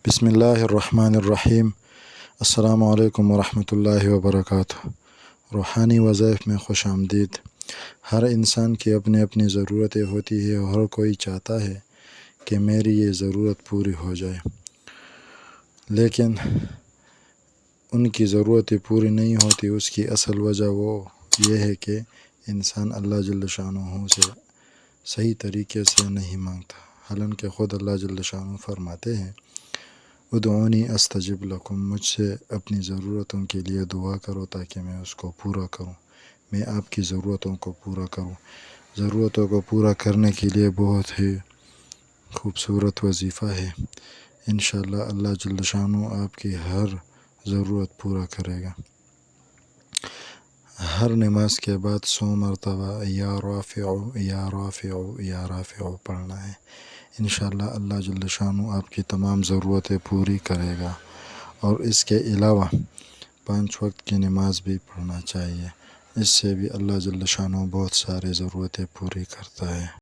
بسم اللہ الرحمن الرحیم۔ السلام علیکم ورحمۃ اللہ وبرکاتہ۔ روحانی وظائف میں خوش آمدید۔ ہر انسان کی اپنی اپنی ضرورتیں ہوتی ہے اور ہر کوئی چاہتا ہے کہ میری یہ ضرورت پوری ہو جائے، لیکن ان کی ضرورتیں پوری نہیں ہوتی۔ اس کی اصل وجہ وہ یہ ہے کہ انسان اللہ جل شانہ سے صحیح طریقے سے نہیں مانگتا، حالانکہ خود اللہ جل شانہ فرماتے ہیں ادعونی استجب لکم، مجھ سے اپنی ضرورتوں کے لیے دعا کرو تاکہ میں اس کو پورا کروں، میں آپ کی ضرورتوں کو پورا کروں۔ ضرورتوں کو پورا کرنے کے لیے بہت ہی خوبصورت وظیفہ ہے۔ انشاءاللہ اللہ جل شانہ آپ کی ہر ضرورت پورا کرے گا۔ ہر نماز کے بعد 100 مرتبہ یا رافع یا رافع یا رافع پڑھنا ہے۔ انشاءاللہ اللہ جل شانہ آپ کی تمام ضرورتیں پوری کرے گا، اور اس کے علاوہ 5 وقت کی نماز بھی پڑھنا چاہیے، اس سے بھی اللہ جل شانہ بہت سارے ضرورتیں پوری کرتا ہے۔